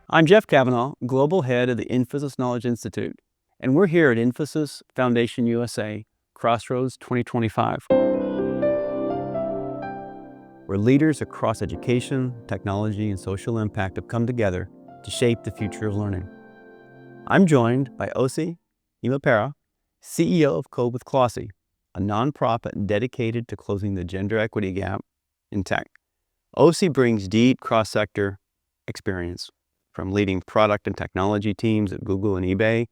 I'm Jeff Kavanaugh, Global Head of the Infosys Knowledge Institute, and we're here at Infosys Foundation USA, CrossRoads 2025. Where leaders across education, technology, and social impact have come together to shape the future of learning. I'm joined by Osi Imeokparia, CEO of Kode with Klossy, a nonprofit dedicated to closing the gender equity gap in tech. Osi brings deep cross-sector experience, from leading product and technology teams at Google and eBay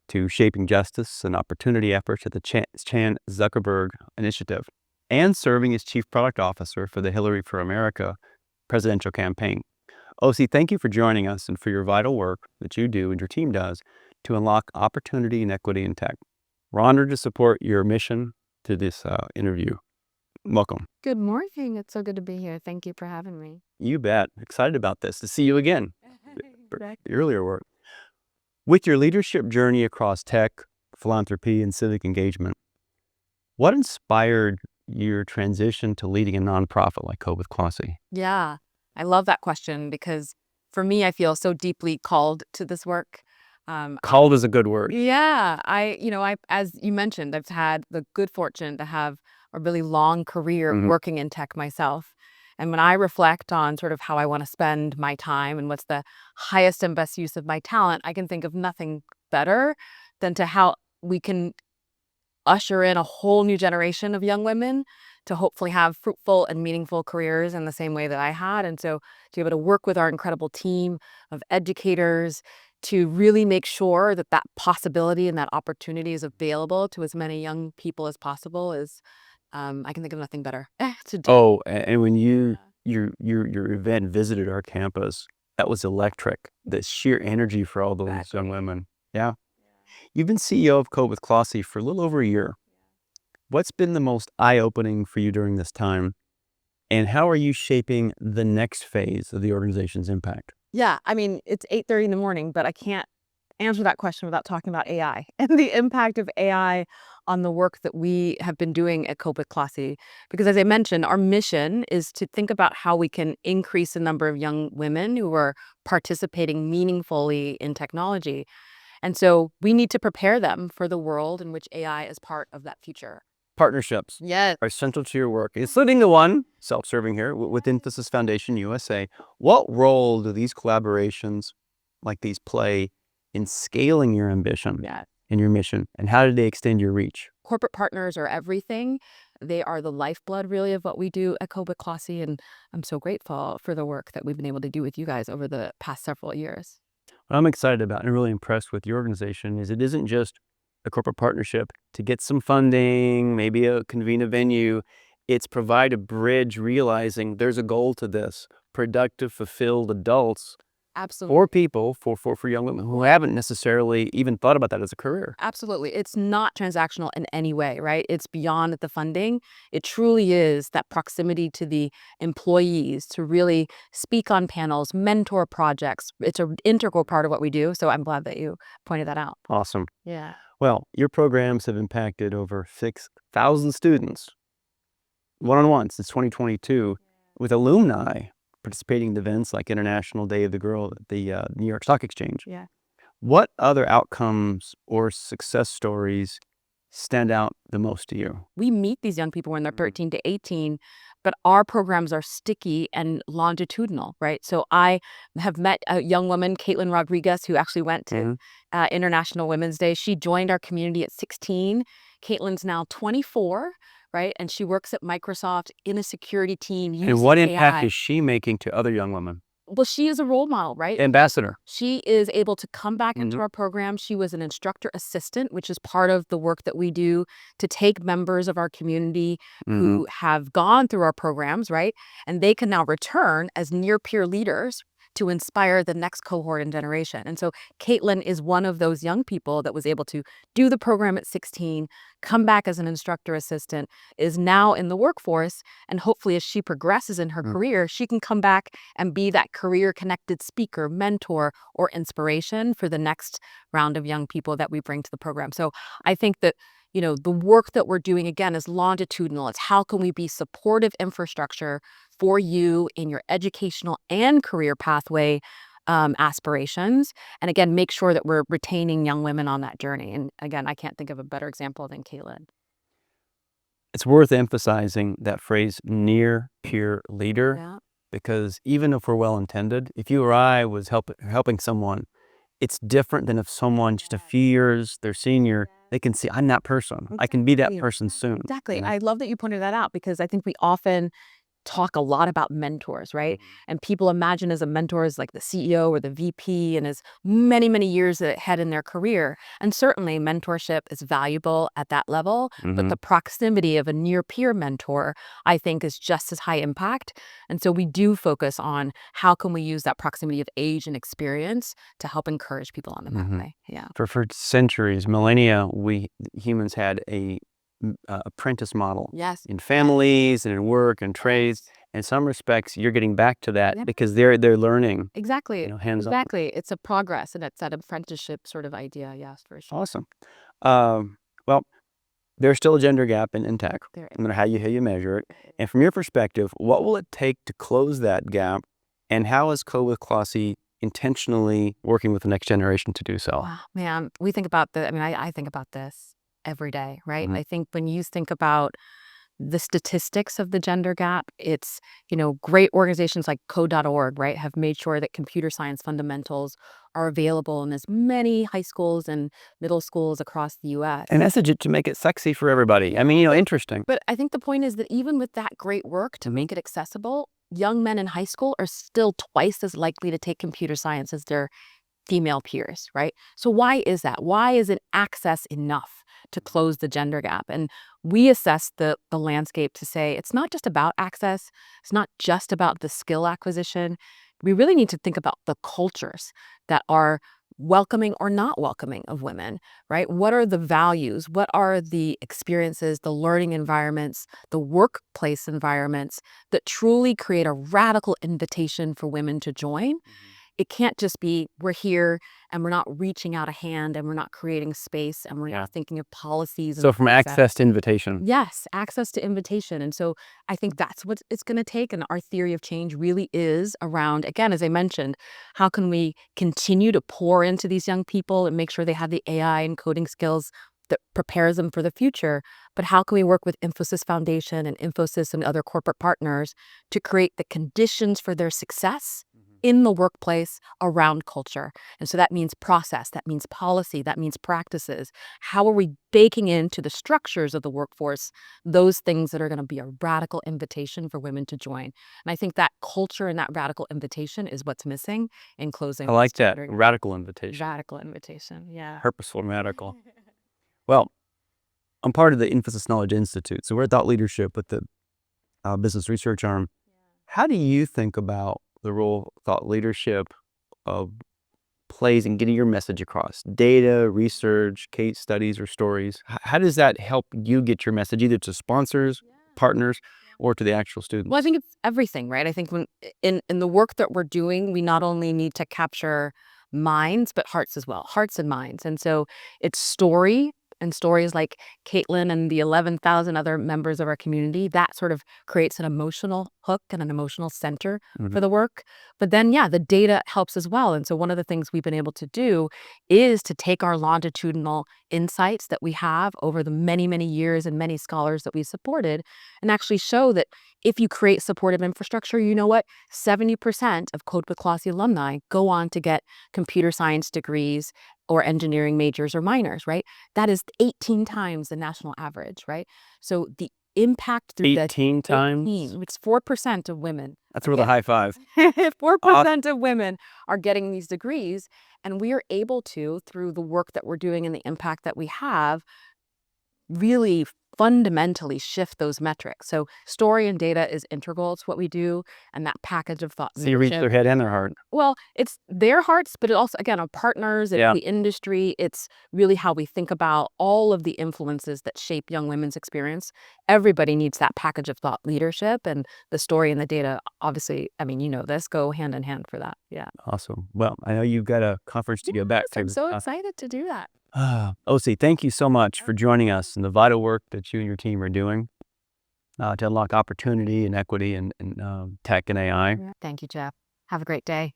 to shaping justice and opportunity efforts at the Chan Zuckerberg Initiative, and serving as Chief Product Officer for the Hillary for America presidential campaign. Osi, thank you for joining us and for your vital work that you do and your team does to unlock opportunity and equity in tech. We're honored to support your mission to this interview. Welcome. Good morning. It's so good to be here. Thank you for having me. You bet. Excited about this, to see you again. Exactly. The earlier work. With your leadership journey across tech, philanthropy, and civic engagement, what inspired your transition to leading a nonprofit like Kode with Klossy? Yeah, I love that question because for me, I feel so deeply called to this work. Called is a good word. Yeah, as you mentioned, I've had the good fortune to have a really long career working in tech myself. And when I reflect on sort of how I want to spend my time and what's the highest and best use of my talent, I can think of nothing better than to how we can usher in a whole new generation of young women to hopefully have fruitful and meaningful careers in the same way that I had. And so to be able to work with our incredible team of educators to really make sure that that possibility and that opportunity is available to as many young people as possible is, I can think of nothing better to do. Oh, and when your event visited our campus, that was electric. The sheer energy for all those young women. Yeah. You've been CEO of Kode with Klossy for a little over a year. What's been the most eye-opening for you during this time? And how are you shaping the next phase of the organization's impact? Yeah, I mean, it's 8:30 in the morning, but I can't answer that question without talking about AI and the impact of AI on the work that we have been doing at Kode with Klossy. Because as I mentioned, our mission is to think about how we can increase the number of young women who are participating meaningfully in technology. And so we need to prepare them for the world in which AI is part of that future. Partnerships Yes. are central to your work, including the one, self-serving here, with Infosys Foundation USA. What role do these collaborations like these play in scaling your ambition and your mission? And how do they extend your reach? Corporate partners are everything. They are the lifeblood, really, of what we do at Kode with Klossy. And I'm so grateful for the work that we've been able to do with you guys over the past several years. What I'm excited about and really impressed with your organization is it isn't just a corporate partnership to get some funding, maybe convene a venue. It's provide a bridge realizing there's a goal to this, productive, fulfilled adults. Absolutely. For people, for young women who haven't necessarily even thought about that as a career. Absolutely. It's not transactional in any way, right? It's beyond the funding. It truly is that proximity to the employees to really speak on panels, mentor projects. It's an integral part of what we do. So I'm glad that you pointed that out. Awesome. Yeah. Well, your programs have impacted over 6,000 students one-on-one since 2022 with alumni participating in events like International Day of the Girl at the New York Stock Exchange. Yeah. What other outcomes or success stories stand out the most to you? We meet these young people when they're 13 to 18, but our programs are sticky and longitudinal, right? So I have met a young woman, Caitlin Rodriguez, who actually went to International Women's Day. She joined our community at 16. Caitlin's now 24. Right. And she works at Microsoft in a security team. And what impact is she making to other young women? Well, she is a role model, right? Ambassador. She is able to come back into our program. She was an instructor assistant, which is part of the work that we do to take members of our community who have gone through our programs, right? And they can now return as near peer leaders to inspire the next cohort and generation. And so Caitlin is one of those young people that was able to do the program at 16, come back as an instructor assistant, is now in the workforce, and hopefully as she progresses in her career, she can come back and be that career-connected speaker, mentor, or inspiration for the next round of young people that we bring to the program. So I think that the work that we're doing, again, is longitudinal. It's how can we be supportive infrastructure for you in your educational and career pathway aspirations. And again, make sure that we're retaining young women on that journey. And again, I can't think of a better example than Caitlin. It's worth emphasizing that phrase near peer leader, Yeah. because even if we're well-intended, if you or I was helping someone, it's different than if someone just a few years, they're senior, they can see, I'm that person. I can be that person soon. Exactly. you know? I love that you pointed that out, because I think we often talk a lot about mentors, right? And people imagine as a mentor as like the CEO or the VP and as many, many years ahead in their career. And certainly mentorship is valuable at that level, but the proximity of a near peer mentor, I think, is just as high impact. And so we do focus on how can we use that proximity of age and experience to help encourage people on the pathway. Yeah. For centuries, millennia, we humans had a apprentice model. Yes. In families and in work and trades. In some respects, you're getting back to that Yeah. because they're learning. Exactly. Hands-on. Exactly. It's a progress, and it's that apprenticeship sort of idea. Yes, for sure. Awesome. Well, there's still a gender gap in tech, There is. no matter how you measure it. And from your perspective, what will it take to close that gap? And how is Kode with Klossy intentionally working with the next generation to do so? Wow, man, we think about I think about this every day, right? I think when you think about the statistics of the gender gap, it's, great organizations like Kode.org, right, have made sure that computer science fundamentals are available in as many high schools and middle schools across the US. And message it to make it sexy for everybody. I mean, interesting. But I think the point is that even with that great work to make it accessible, young men in high school are still twice as likely to take computer science as their female peers, right? So why is that? Why isn't access enough to close the gender gap? And we assess the landscape to say it's not just about access. It's not just about the skill acquisition. We really need to think about the cultures that are welcoming or not welcoming of women, right? What are the values? What are the experiences, the learning environments, the workplace environments that truly create a radical invitation for women to join? It can't just be we're here and we're not reaching out a hand and we're not creating space and we're not thinking of policies. So from access to invitation. Yes, access to invitation. And so I think that's what it's going to take. And our theory of change really is around, again, as I mentioned, how can we continue to pour into these young people and make sure they have the AI and coding skills that prepares them for the future, but how can we work with Infosys Foundation and Infosys and other corporate partners to create the conditions for their success in the workplace around culture? And so that means process, that means policy, that means practices. How are we baking into the structures of the workforce those things that are going to be a radical invitation for women to join? And I think that culture and that radical invitation is what's missing in closing. I like that. Radical invitation. Radical invitation, yeah. Purposeful and radical. Well, I'm part of the Infosys Knowledge Institute, so we're thought leadership with the business research arm. How do you think about the role thought leadership plays in getting your message across? Data, research, case studies, or stories. How does that help you get your message either to sponsors, partners, or to the actual students? Well, I think it's everything, right? I think when in the work that we're doing, we not only need to capture minds, but hearts as well, hearts and minds. And so it's story. And stories like Caitlin and the 11,000 other members of our community, that sort of creates an emotional hook and an emotional center for the work. But then, the data helps as well. And so one of the things we've been able to do is to take our longitudinal insights that we have over the many, many years and many scholars that we supported and actually show that if you create supportive infrastructure, 70% of Kode with Klossy alumni go on to get computer science degrees or engineering majors or minors, right? That is 18 times the national average, right? So the impact through 18 times? It's 4% of women. That's worth a high five. 4% of women are getting these degrees, and we are able to, through the work that we're doing and the impact that we have, really fundamentally shift those metrics. So story and data is integral to what we do, and that package of thought. So you reach their head and their heart. Well, it's their hearts, but it also, again, our partners, it's the industry, it's really how we think about all of the influences that shape young women's experience. Everybody needs that package of thought leadership, and the story and the data, obviously, this, go hand in hand for that. Yeah. Awesome. Well, I know you've got a conference to go back to. I'm so excited to do that. Osi, thank you so much for joining us and the vital work that you and your team are doing to unlock opportunity and equity in tech and AI. Thank you, Jeff. Have a great day.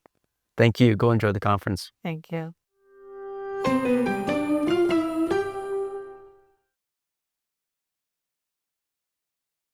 Thank you. Go enjoy the conference. Thank you.